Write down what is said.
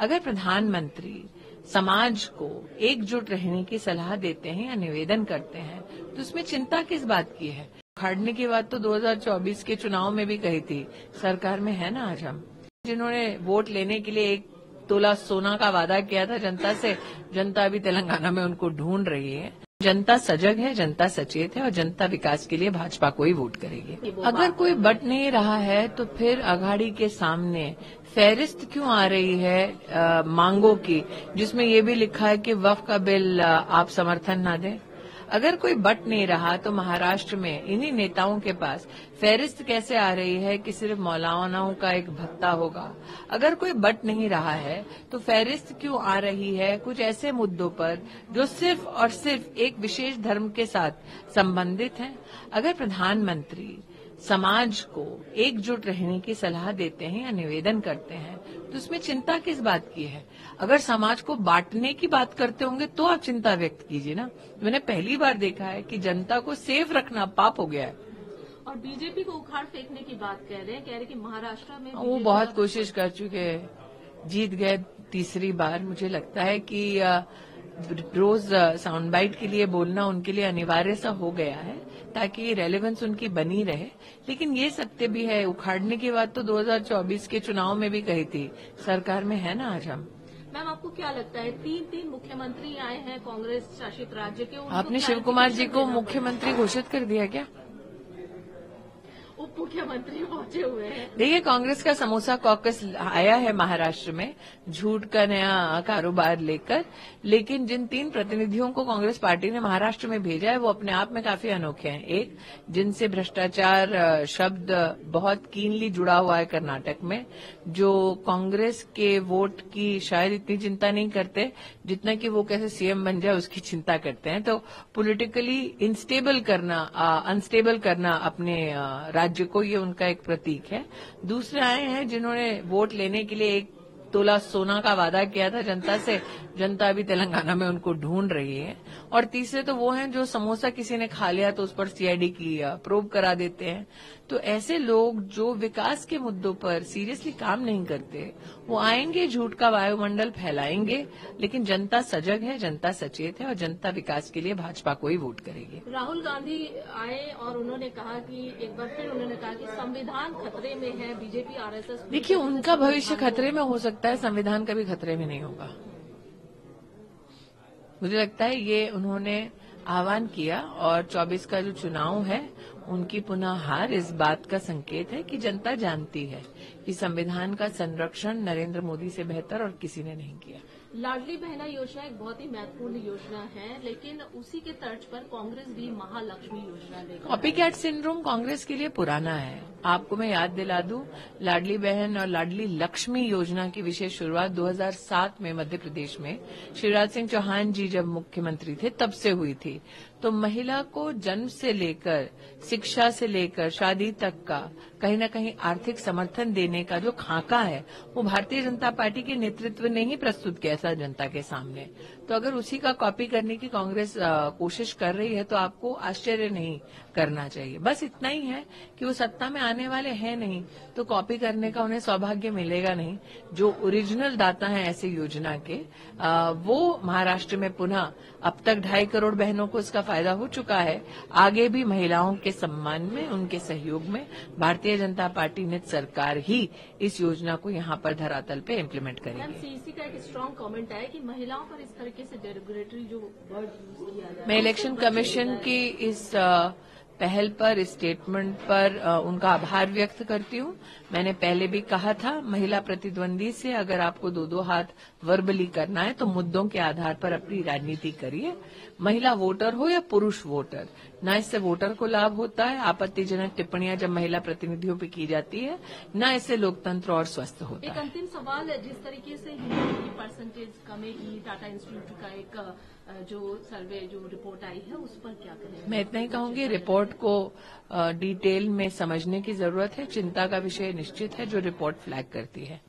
अगर प्रधानमंत्री समाज को एकजुट रहने की सलाह देते हैं या निवेदन करते हैं तो उसमें चिंता किस बात की है। उखाड़ने की बात तो 2024 के चुनाव में भी कही थी, सरकार में है ना आज हम। जिन्होंने वोट लेने के लिए 1 तोला सोना का वादा किया था जनता से, जनता अभी तेलंगाना में उनको ढूंढ रही है। जनता सजग है, जनता सचेत है और जनता विकास के लिए भाजपा को ही वोट करेगी। अगर कोई बट नहीं रहा है तो फिर अघाड़ी के सामने फहरिस्त क्यों आ रही है मांगों की, जिसमें ये भी लिखा है कि वक्फ का बिल आप समर्थन ना दें। अगर कोई बट नहीं रहा तो महाराष्ट्र में इन्हीं नेताओं के पास फहरिस्त कैसे आ रही है कि सिर्फ मौलानाओं का एक भत्ता होगा। अगर कोई बट नहीं रहा है तो फहरिस्त क्यों आ रही है कुछ ऐसे मुद्दों पर जो सिर्फ और सिर्फ एक विशेष धर्म के साथ संबंधित हैं। अगर प्रधानमंत्री समाज को एकजुट रहने की सलाह देते हैं या निवेदन करते हैं तो उसमें चिंता किस बात की है। अगर समाज को बांटने की बात करते होंगे तो आप चिंता व्यक्त कीजिए ना। मैंने पहली बार देखा है कि जनता को सेफ रखना पाप हो गया है। और बीजेपी को उखाड़ फेंकने की बात कह रहे हैं कि महाराष्ट्र में वो बहुत कोशिश कर चुके हैं, जीत गए तीसरी बार। मुझे लगता है कि रोज साउंड बाइट के लिए बोलना उनके लिए अनिवार्य सा हो गया है ताकि रेलेवेंस उनकी बनी रहे। लेकिन ये सत्य भी है, उखाड़ने की बात तो 2024 के चुनाव में भी कही थी, सरकार में है ना आज हम। मैम, आपको क्या लगता है 3 मुख्यमंत्री आए हैं कांग्रेस शासित राज्य के, आपने शिव कुमार जी को मुख्यमंत्री घोषित कर दिया क्या? उप मुख्यमंत्री पहुंचे हुए हैं। देखिए, कांग्रेस का समोसा कॉकस आया है महाराष्ट्र में झूठ का नया कारोबार लेकर, लेकिन जिन 3 प्रतिनिधियों को कांग्रेस पार्टी ने महाराष्ट्र में भेजा है वो अपने आप में काफी अनोखे हैं। एक, जिनसे भ्रष्टाचार शब्द बहुत कीनली जुड़ा हुआ है कर्नाटक में, जो कांग्रेस के वोट की शायद इतनी चिंता नहीं करते जितना कि वो कैसे सीएम बन जाए उसकी चिंता करते हैं। तो पॉलिटिकली अनस्टेबल करना अपने राज्य को, ये उनका एक प्रतीक है। दूसरे आए हैं जिन्होंने वोट लेने के लिए 1 तोला सोना का वादा किया था जनता से, जनता अभी तेलंगाना में उनको ढूंढ रही है। और तीसरे तो वो हैं जो समोसा किसी ने खा लिया तो उस पर सीआईडी की प्रोब करा देते हैं। तो ऐसे लोग जो विकास के मुद्दों पर सीरियसली काम नहीं करते, वो आएंगे, झूठ का वायुमंडल फैलाएंगे, लेकिन जनता सजग है, जनता सचेत है और जनता विकास के लिए भाजपा को ही वोट करेगी। राहुल गांधी आए और उन्होंने कहा कि एक बार फिर उन्होंने कहा कि संविधान खतरे में है, बीजेपी आरएसएस। देखिए, उनका भविष्य खतरे में हो सकता है, संविधान कभी खतरे में नहीं होगा। मुझे लगता है ये उन्होंने आह्वान किया और 24 का जो चुनाव है उनकी पुनः हार इस बात का संकेत है कि जनता जानती है कि संविधान का संरक्षण नरेंद्र मोदी से बेहतर और किसी ने नहीं किया। लाडली बहना योजना एक बहुत ही महत्वपूर्ण योजना है, लेकिन उसी के तर्ज पर कांग्रेस भी महालक्ष्मी योजना लेकर कॉपी कैट सिंड्रोम कांग्रेस के लिए पुराना है। आपको मैं याद दिला दूं, लाडली बहन और लाडली लक्ष्मी योजना की विशेष शुरुआत 2007 में मध्य प्रदेश में शिवराज सिंह चौहान जी जब मुख्यमंत्री थे तब से हुई थी। तो महिला को जन्म से लेकर शिक्षा से लेकर शादी तक का कहीं न कहीं आर्थिक समर्थन देने का जो खाका है वो भारतीय जनता पार्टी के नेतृत्व ने ही प्रस्तुत किया था जनता के सामने। तो अगर उसी का कॉपी करने की कांग्रेस कोशिश कर रही है तो आपको आश्चर्य नहीं करना चाहिए। बस इतना ही है कि वो सत्ता में आने वाले हैं नहीं, तो कॉपी करने का उन्हें सौभाग्य मिलेगा नहीं। जो ओरिजिनल दाता हैं ऐसी योजना के, वो महाराष्ट्र में पुनः अब तक 2.5 करोड़ बहनों को इसका फायदा हो चुका है। आगे भी महिलाओं के सम्मान में, उनके सहयोग में भारतीय जनता पार्टी नित सरकार ही इस योजना को यहाँ पर धरातल पे इम्प्लीमेंट करेगी। सीईसी का एक स्ट्रांग कमेंट है कि महिलाओं पर इस तरीके से डेरोगेटरी जो वर्ड यूज किया जाए। मैं इलेक्शन कमीशन की इस पहल पर, इस स्टेटमेंट पर उनका आभार व्यक्त करती हूं। मैंने पहले भी कहा था, महिला प्रतिद्वंदी से अगर आपको 2-2 हाथ वर्बली करना है तो मुद्दों के आधार पर अपनी राजनीति करिए। महिला वोटर हो या पुरुष वोटर, न इससे वोटर को लाभ होता है। आपत्तिजनक टिप्पणियां जब महिला प्रतिनिधियों पर की जाती है, न इससे लोकतंत्र और स्वस्थ होता है। एक अंतिम सवाल है, जिस तरीके से ह्यूमनिटी परसेंटेज कमेगी, टाटा इंस्टीट्यूट का एक जो सर्वे, जो रिपोर्ट आई है, उस पर क्या कहें? मैं इतना ही कहूंगी, रिपोर्ट को डिटेल में समझने की जरूरत है। चिंता का विषय निश्चित है जो रिपोर्ट फ्लैग करती है।